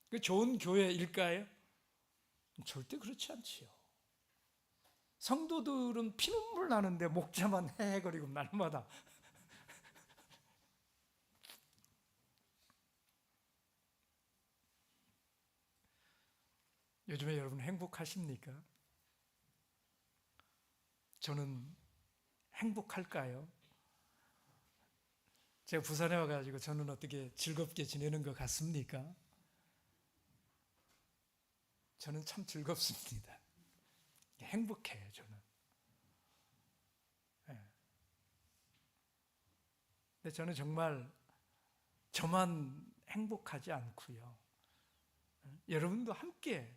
Speaker 1: 그 좋은 교회일까요? 절대 그렇지 않지요. 성도들은 피눈물 나는데 목자만 헤헤거리고 날마다. 요즘에 여러분 행복하십니까? 저는 행복할까요? 제가 부산에 와가지고 저는 어떻게 즐겁게 지내는 것 같습니까? 저는 참 즐겁습니다. 행복해요, 저는. 근데 저는 정말 저만 행복하지 않고요. 여러분도 함께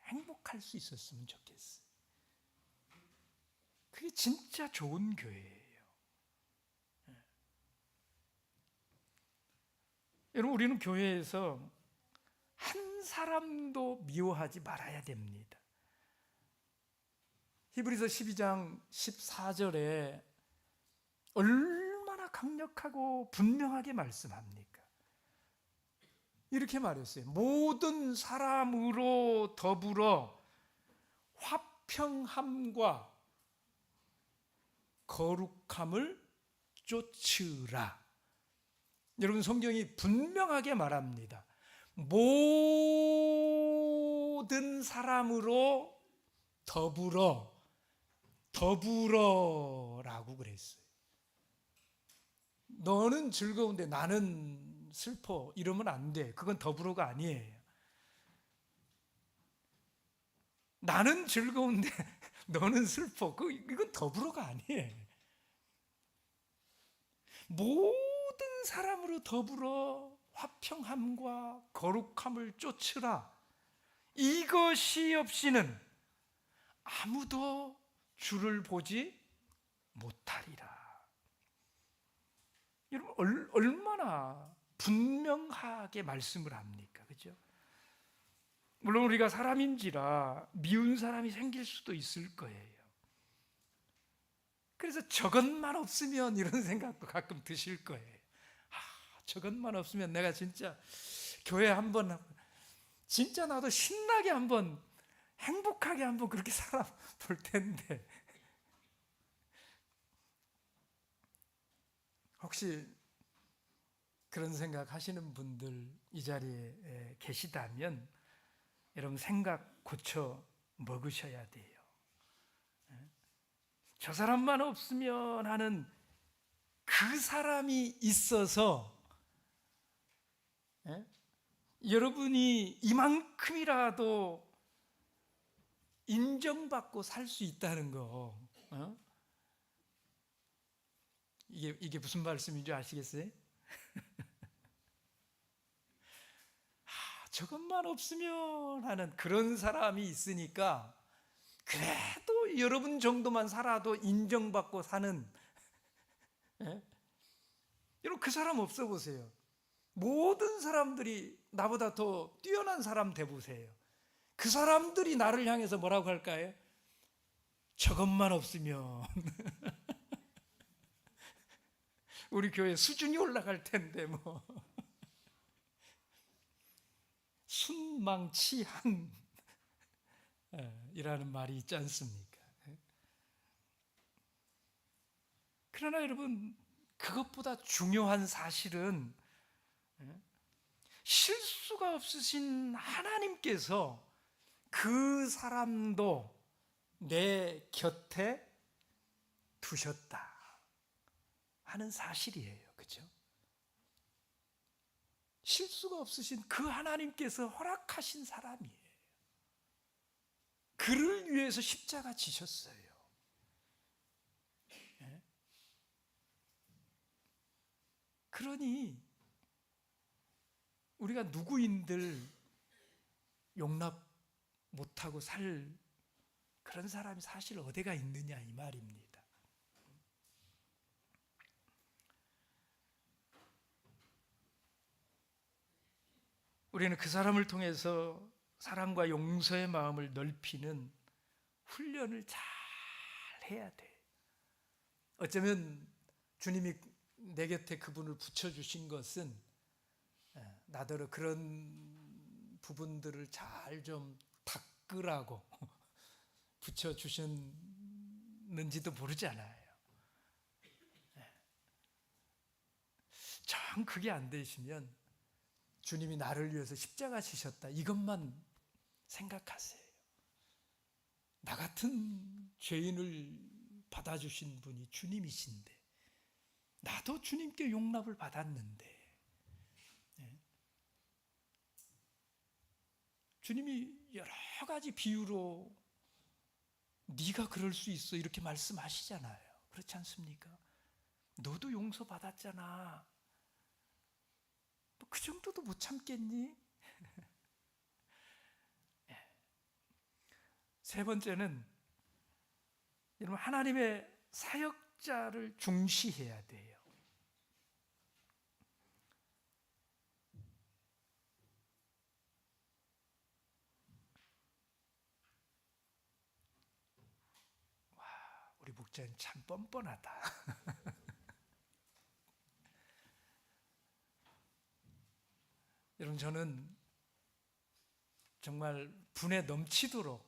Speaker 1: 행복할 수 있었으면 좋겠어요. 그게 진짜 좋은 교회예요. 여러분, 우리는 교회에서 한 사람도 미워하지 말아야 됩니다. 히브리서 12장 14절에 얼마나 강력하고 분명하게 말씀합니까? 이렇게 말했어요. 모든 사람으로 더불어 화평함과 거룩함을 쫓으라. 여러분, 성경이 분명하게 말합니다. 모든 사람으로 더불어라고 그랬어요. 너는 즐거운데 나는 슬퍼 이러면 안 돼. 그건 더불어가 아니에요. 나는 즐거운데 너는 슬퍼. 이건 더불어가 아니에요. 모든 사람으로 더불어 화평함과 거룩함을 쫓으라. 이것이 없이는 아무도 주를 보지 못하리라. 여러분, 얼마나 분명하게 말씀을 합니까? 그죠? 물론 우리가 사람인지라 미운 사람이 생길 수도 있을 거예요. 그래서 저것만 없으면 이런 생각도 가끔 드실 거예요. 저것만 없으면 내가 진짜 교회 한번 진짜 나도 신나게 한번 행복하게 한번 그렇게 살아볼 텐데. 혹시 그런 생각 하시는 분들 이 자리에 계시다면 여러분, 생각 고쳐 먹으셔야 돼요. 저 사람만 없으면 하는 그 사람이 있어서 여러분이 이만큼이라도 인정받고 살 수 있다는 거, 이게 무슨 말씀인지 아시겠어요? 저것만 없으면 하는 그런 사람이 있으니까 그래도 여러분 정도만 살아도 인정받고 사는 여러분 그 사람 없어 보세요. 모든 사람들이 나보다 더 뛰어난 사람 대보세요. 그 사람들이 나를 향해서 뭐라고 할까요? 저것만 없으면 우리 교회 수준이 올라갈 텐데 뭐. 순망치한 이라는 말이 있지 않습니까? 그러나 여러분, 그것보다 중요한 사실은 실수가 없으신 하나님께서 그 사람도 내 곁에 두셨다 하는 사실이에요. 그죠? 실수가 없으신 그 하나님께서 허락하신 사람이에요. 그를 위해서 십자가 지셨어요. 그러니 우리가 누구인들 용납 못하고 살 그런 사람이 사실 어디가 있느냐 이 말입니다. 우리는 그 사람을 통해서 사랑과 용서의 마음을 넓히는 훈련을 잘 해야 돼. 어쩌면 주님이 내 곁에 그분을 붙여주신 것은 나더러 그런 부분들을 잘 좀 닦으라고 붙여주셨는지도 모르잖아요. 정 그게 안 되시면 주님이 나를 위해서 십자가 지셨다 이것만 생각하세요. 나 같은 죄인을 받아주신 분이 주님이신데 나도 주님께 용납을 받았는데 주님이 여러 가지 비유로 네가 그럴 수 있어 이렇게 말씀하시잖아요. 그렇지 않습니까? 너도 용서받았잖아. 그 정도도 못 참겠니? 세 번째는 여러분 하나님의 사역자를 중시해야 돼요. 와, 우리 목자는 참 뻔뻔하다. 여러분 저는 정말 분에 넘치도록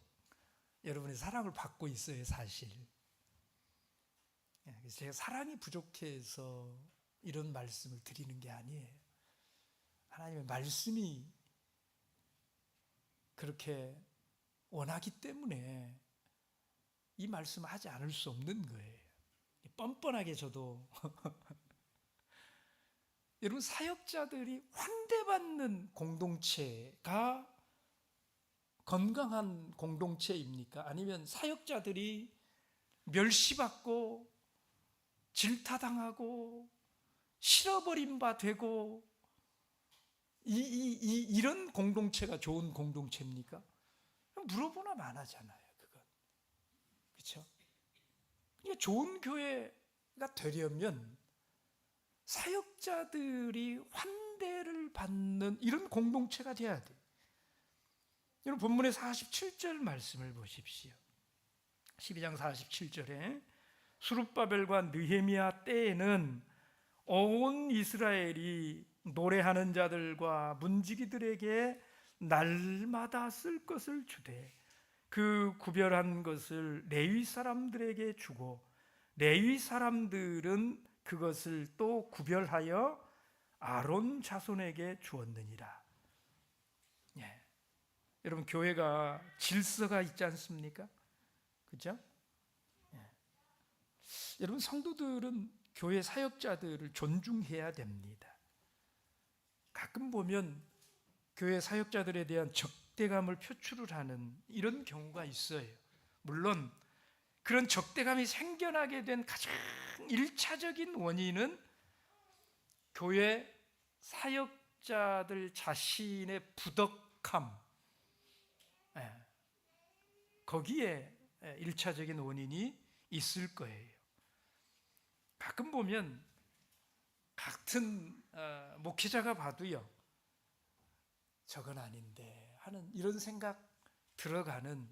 Speaker 1: 여러분의 사랑을 받고 있어요, 사실. 그래서 제가 사랑이 부족해서 이런 말씀을 드리는 게 아니에요. 하나님의 말씀이 그렇게 원하기 때문에 이 말씀을 하지 않을 수 없는 거예요. 뻔뻔하게 저도 여러분 사역자들이 환대받는 공동체가 건강한 공동체입니까? 아니면 사역자들이 멸시받고 질타당하고 실어버린 바 되고 이런 공동체가 좋은 공동체입니까? 물어보나 마나잖아요. 그건 그렇죠? 그러니까 좋은 교회가 되려면 사역자들이 환대를 받는 이런 공동체가 돼야 돼요. 여러분 본문의 47절 말씀을 보십시오. 12장 47절에 수룹바벨과 느헤미야 때에는 온 이스라엘이 노래하는 자들과 문지기들에게 날마다 쓸 것을 주되 그 구별한 것을 레위 사람들에게 주고 레위 사람들은 그것을 또 구별하여 아론 자손에게 주었느니라. 예. 여러분 교회가 질서가 있지 않습니까? 그렇죠? 예. 여러분 성도들은 교회 사역자들을 존중해야 됩니다. 가끔 보면 교회 사역자들에 대한 적대감을 표출을 하는 이런 경우가 있어요. 물론 그런 적대감이 생겨나게 된 가장 1차적인 원인은 교회 사역자들 자신의 부덕함, 거기에 1차적인 원인이 있을 거예요. 가끔 보면 같은 목회자가 봐도요, 저건 아닌데 하는 이런 생각 들어가는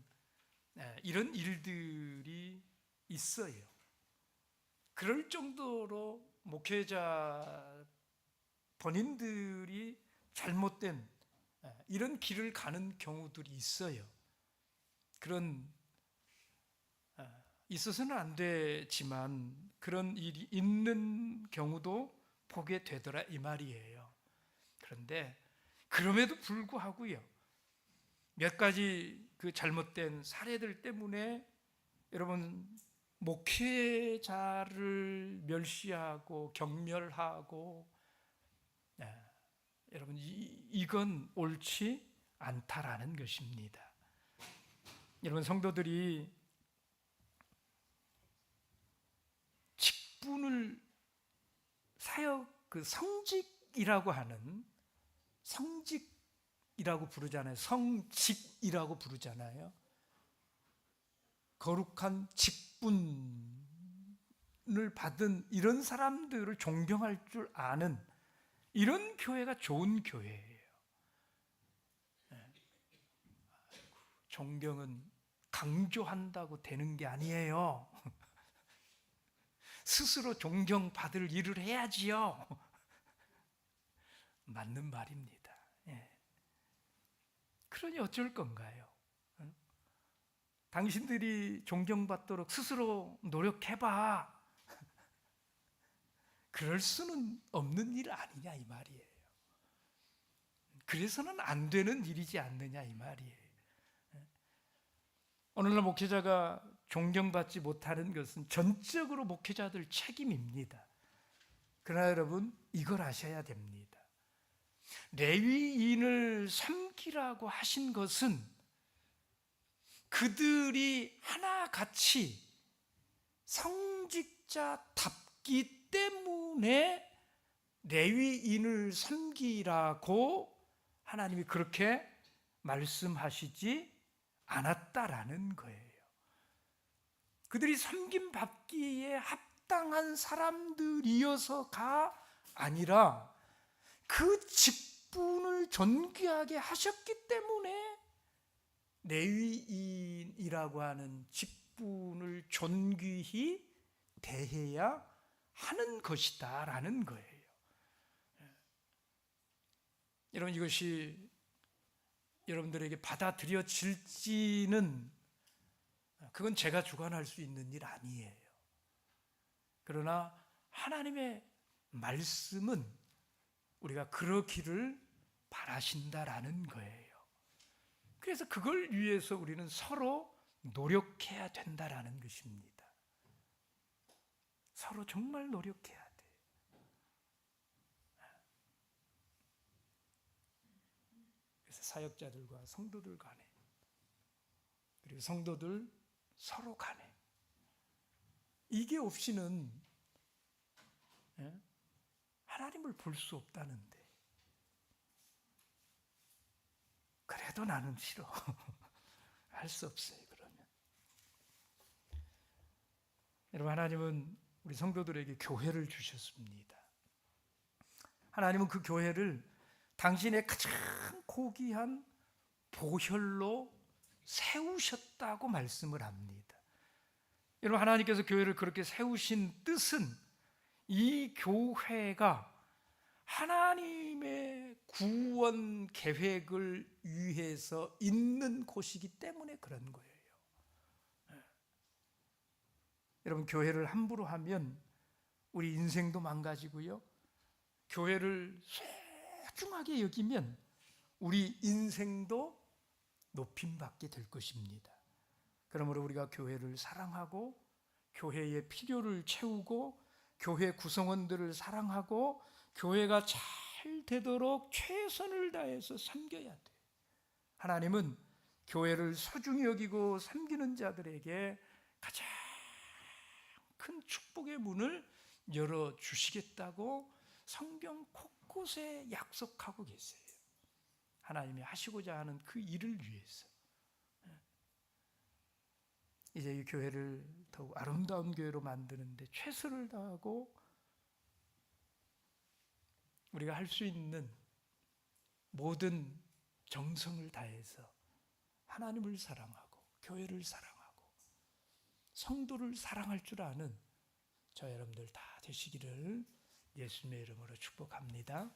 Speaker 1: 이런 일들이 있어요. 그럴 정도로 목회자 본인들이 잘못된 이런 길을 가는 경우들이 있어요. 그런 있어서는 안 되지만 그런 일이 있는 경우도 보게 되더라 이 말이에요. 그런데 그럼에도 불구하고요, 몇 가지 그 잘못된 사례들 때문에 여러분 목회자를 멸시하고 경멸하고 여러분 이건 옳지 않다라는 것입니다. 여러분 성도들이 직분을 사역 그 성직이라고 하는 성직이라고 부르잖아요. 성직이라고 부르잖아요. 거룩한 직분을 받은 이런 사람들을 존경할 줄 아는 이런 교회가 좋은 교회예요. 존경은 강조한다고 되는 게 아니에요. 스스로 존경받을 일을 해야지요. 맞는 말입니다. 그러니 어쩔 건가요? 당신들이 존경받도록 스스로 노력해봐. 그럴 수는 없는 일 아니냐 이 말이에요. 그래서는 안 되는 일이지 않느냐 이 말이에요. 오늘날 목회자가 존경받지 못하는 것은 전적으로 목회자들 책임입니다. 그러나 여러분 이걸 아셔야 됩니다. 레위인을 섬기라고 하신 것은 그들이 하나같이 성직자답기 때문에 레위인을 섬기라고 하나님이 그렇게 말씀하시지 않았다라는 거예요. 그들이 섬김받기에 합당한 사람들이어서가 아니라 그 직분을 존귀하게 하셨기 때문에 레위인이라고 하는 직분을 존귀히 대해야 하는 것이다 라는 거예요. 여러분 이것이 여러분들에게 받아들여질지는 그건 제가 주관할 수 있는 일 아니에요. 그러나 하나님의 말씀은 우리가 그러기를 바라신다라는 거예요. 그래서 그걸 위해서 우리는 서로 노력해야 된다라는 것입니다. 서로 정말 노력해야 돼. 그래서 사역자들과 성도들 간에 그리고 성도들 서로 간에 이게 없이는 하나님을 볼 수 없다는데 그래도 나는 싫어. 할 수 없어요. 그러면 여러분 하나님은 우리 성도들에게 교회를 주셨습니다. 하나님은 그 교회를 당신의 가장 고귀한 보혈로 세우셨다고 말씀을 합니다. 여러분 하나님께서 교회를 그렇게 세우신 뜻은 이 교회가 하나님의 구원 계획을 위해서 있는 곳이기 때문에 그런 거예요. 여러분 교회를 함부로 하면 우리 인생도 망가지고요. 교회를 소중하게 여기면 우리 인생도 높임받게 될 것입니다. 그러므로 우리가 교회를 사랑하고 교회의 필요를 채우고 교회 구성원들을 사랑하고 교회가 잘 되도록 최선을 다해서 섬겨야 돼. 하나님은 교회를 소중히 여기고 섬기는 자들에게 가장 큰 축복의 문을 열어주시겠다고 성경 곳곳에 약속하고 계세요. 하나님이 하시고자 하는 그 일을 위해서. 이제 이 교회를 더욱 아름다운 교회로 만드는데 최선을 다하고 우리가 할 수 있는 모든 정성을 다해서 하나님을 사랑하고 교회를 사랑하고 성도를 사랑할 줄 아는 저 여러분들 다 되시기를 예수님의 이름으로 축복합니다.